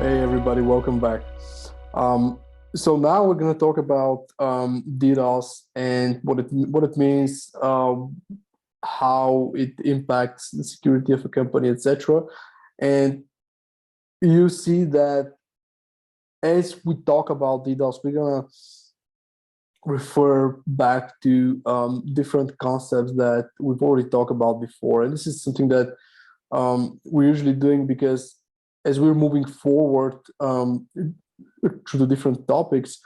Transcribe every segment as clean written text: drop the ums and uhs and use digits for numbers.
Hey everybody, welcome back. So now we're going to talk about DDoS and what it means, how it impacts the security of a company, etc. And you see that as we talk about DDoS, we're going to refer back to different concepts that we've already talked about before. And this is something that we're usually doing because as we're moving forward through the different topics,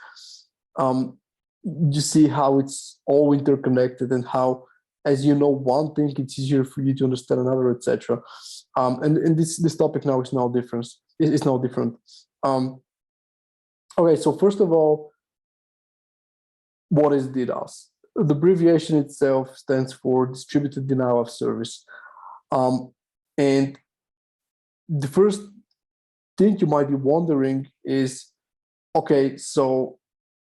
you see how it's all interconnected and how, as you know one thing, it's easier for you to understand another, etc. And this topic now is no different. It's no different. Okay, so first of all, what is DDoS? The abbreviation itself stands for Distributed Denial of Service. And the first thing you might be wondering is, okay, so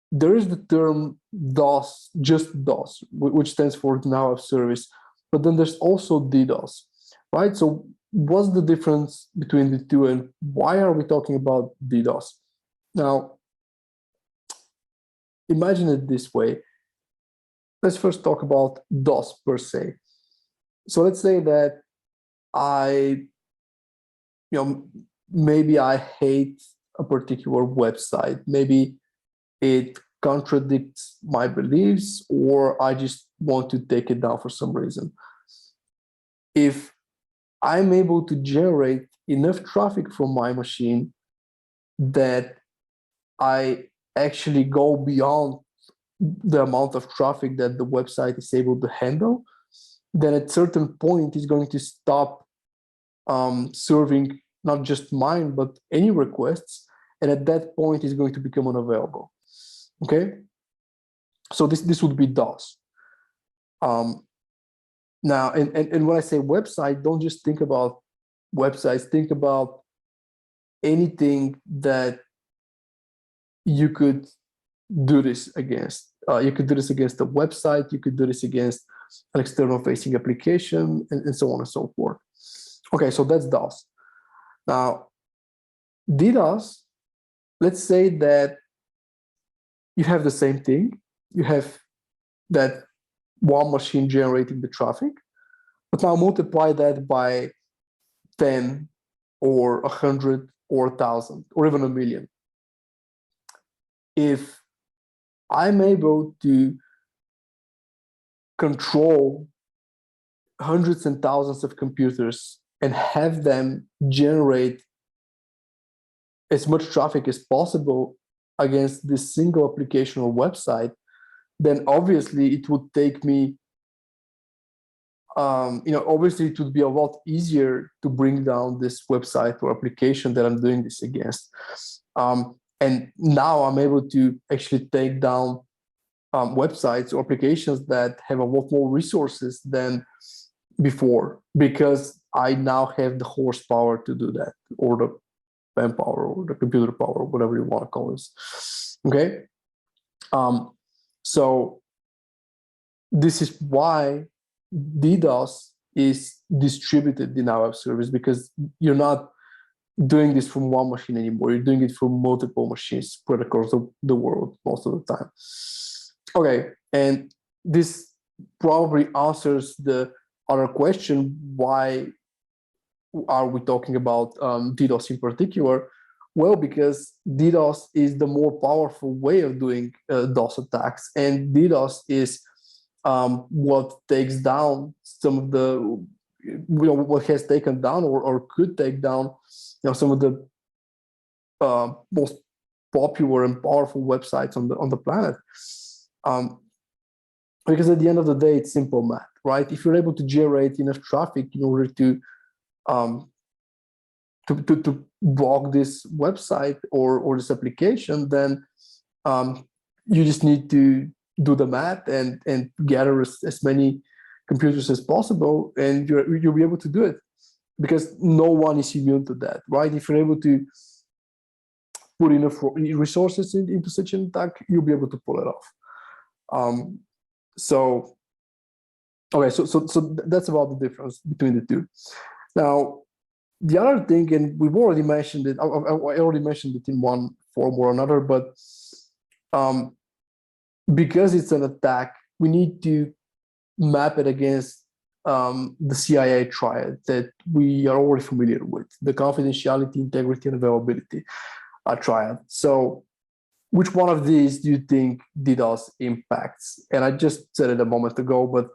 there is the term DOS, just DOS, which stands for denial of service, but then there's also DDoS, right? So what's the difference between the two, and why are we talking about DDoS? Now, imagine it this way. Let's first talk about DOS per se. So let's say that maybe I hate a particular website. Maybe it contradicts my beliefs, or I just want to take it down for some reason. If I'm able to generate enough traffic from my machine that I actually go beyond the amount of traffic that the website is able to handle, then at a certain point it's going to stop serving not just mine, but any requests. And at that point, it's going to become unavailable. Okay. So this would be DOS. Now, and when I say website, don't just think about websites, think about anything that you could do this against. You could do this against a website, you could do this against an external facing application, and so on and so forth. Okay, so that's DOS. Now, DDoS, let's say that you have the same thing. You have that one machine generating the traffic, but now multiply that by 10 or 100 or 1,000 or even 1,000,000. If I'm able to control hundreds and thousands of computers and have them generate as much traffic as possible against this single application or website, then obviously it would take me, obviously it would be a lot easier to bring down this website or application that I'm doing this against. And now I'm able to actually take down websites or applications that have a lot more resources than before, because I now have the horsepower to do that, or the manpower, or the computer power, or whatever you want to call this. Okay. So this is why DDoS is distributed denial of service, because you're not doing this from one machine anymore. You're doing it from multiple machines spread across the world most of the time. Okay, and this probably answers the other question: why are we talking about DDoS in particular? Well, because DDoS is the more powerful way of doing DOS attacks, and DDoS is what takes down some of the, what has taken down or could take down, some of the most popular and powerful websites on the planet. Because at the end of the day, it's simple math, right? If you're able to generate enough traffic in order to block this website or this application, then you just need to do the math and gather as many computers as possible, and you'll be able to do it, because no one is immune to that, right? If you're able to put enough resources into such an attack, you'll be able to pull it off. So that's about the difference between the two. Now, The other thing, and we've already mentioned it, I already mentioned it in one form or another, but because it's an attack, we need to map it against the CIA triad that we are already familiar with, the confidentiality, integrity, and availability triad. So which one of these do you think DDoS impacts? And I just said it a moment ago, but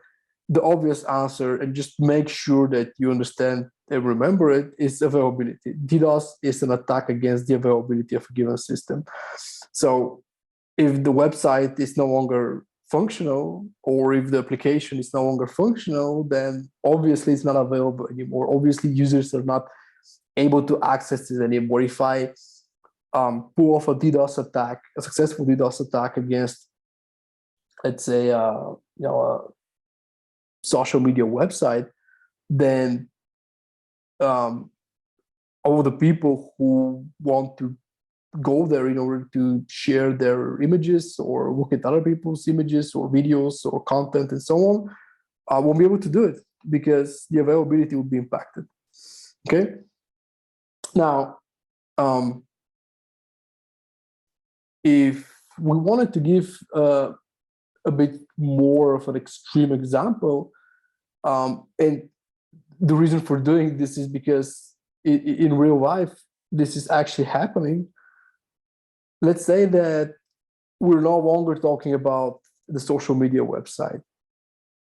the obvious answer, and just make sure that you understand and remember it, is availability. DDoS is an attack against the availability of a given system. So if the website is no longer functional, or if the application is no longer functional, then obviously it's not available anymore. Obviously, users are not able to access it anymore. If I pull off a DDoS attack, a successful DDoS attack against, let's say, a social media website, then all the people who want to go there in order to share their images or look at other people's images or videos or content and so on, won't be able to do it because the availability will be impacted. Okay. Now, if we wanted to give a bit more of an extreme example, and the reason for doing this is because in real life, this is actually happening. Let's say that we're no longer talking about the social media website.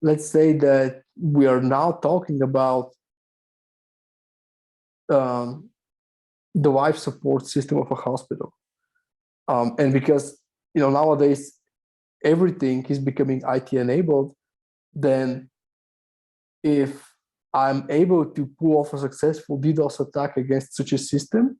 Let's say that we are now talking about the life support system of a hospital. And because nowadays everything is becoming IT enabled, then if I'm able to pull off a successful DDoS attack against such a system,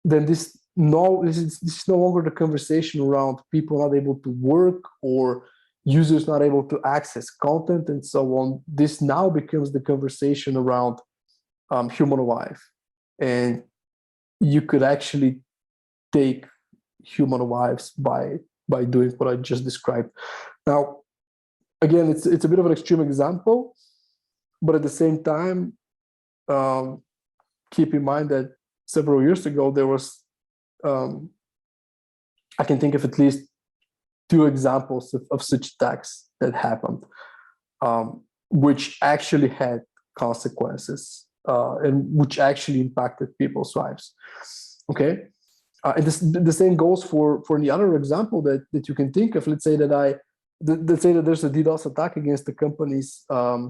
then this is no longer the conversation around people not able to work or users not able to access content and so on. This now becomes the conversation around human life, and you could actually take human lives by doing what I just described. Now, again, it's a bit of an extreme example, but at the same time, keep in mind that several years ago there was I can think of at least 2 examples of such attacks that happened, which actually had consequences and which actually impacted people's lives. Okay, and the same goes for the other example that you can think of. Let's say that let's say that there's a DDoS attack against the company's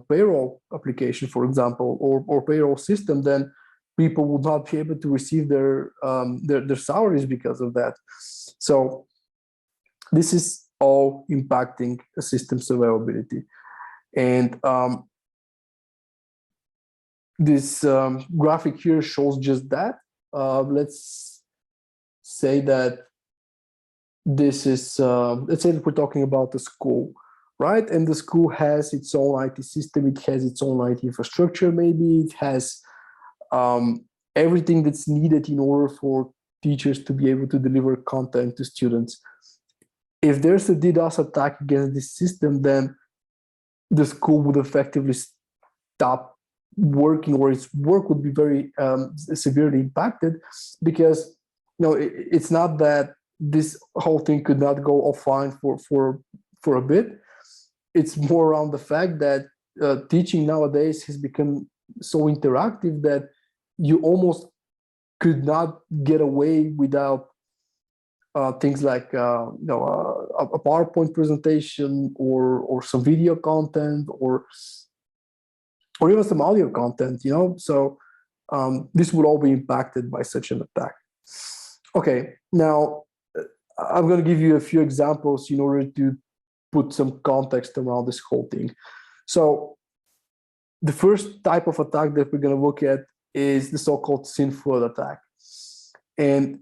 payroll application, for example, or payroll system. Then people would not be able to receive their salaries because of that. So this is all impacting a system's availability. And this graphic here shows just that. Let's say that this is, let's say that we're talking about the school, right? And the school has its own IT system. It has its own IT infrastructure, maybe. It has everything that's needed in order for teachers to be able to deliver content to students. If there's a DDoS attack against this system, then the school would effectively stop working, or its work would be very severely impacted, because it's not that this whole thing could not go offline for a bit. It's more around the fact that teaching nowadays has become so interactive that you almost could not get away without things like a PowerPoint presentation or some video content or even some audio content, So this would all be impacted by such an attack. Okay, now I'm going to give you a few examples in order to put some context around this whole thing. So the first type of attack that we're going to look at is the so-called SYN flood attack. And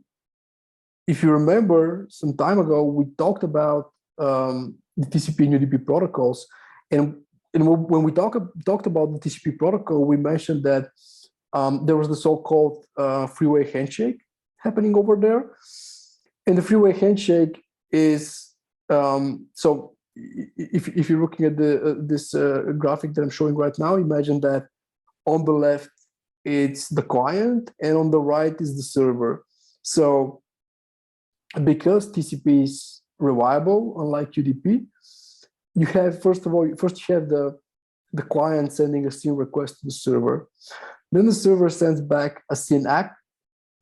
if you remember, some time ago, we talked about the TCP and UDP protocols. And when we talked about the TCP protocol, we mentioned that there was the so-called three-way handshake happening over there. And the three-way handshake is, so if you're looking at this graphic that I'm showing right now, imagine that on the left, it's the client, and on the right is the server. So because TCP is reliable, unlike UDP, you have, first you have the client sending a SYN request to the server. Then the server sends back a SYN ACK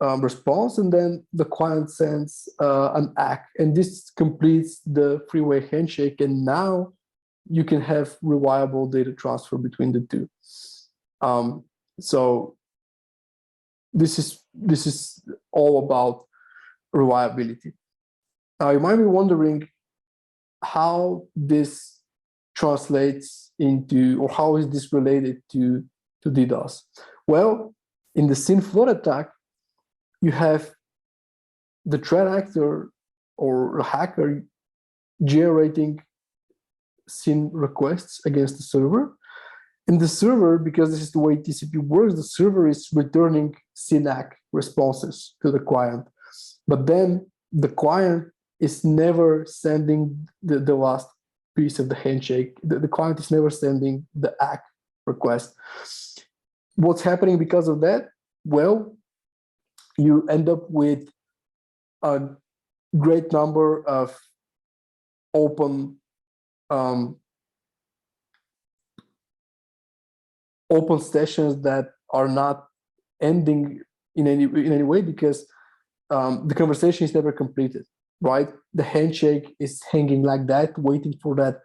response, and then the client sends an ACK, and this completes the three-way handshake, and now you can have reliable data transfer between the two. So this is all about reliability. Now you might be wondering how this translates into, or how is this related to DDoS? Well, in the SYN flood attack, you have the threat actor or a hacker generating SYN requests against the server. And the server, because this is the way TCP works, the server is returning SYN ACK responses to the client. But then the client is never sending the last piece of the handshake. The client is never sending the ACK request. What's happening because of that? Well, you end up with a great number of open sessions that are not ending in any way, because the conversation is never completed, right? The handshake is hanging like that, waiting for that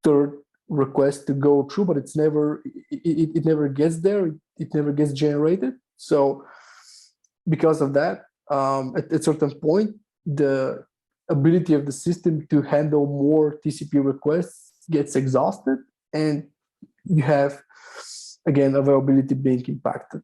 third request to go through, but it's never it never gets there. It never gets generated. So because of that, at a certain point, the ability of the system to handle more TCP requests gets exhausted, and you have, again, availability being impacted.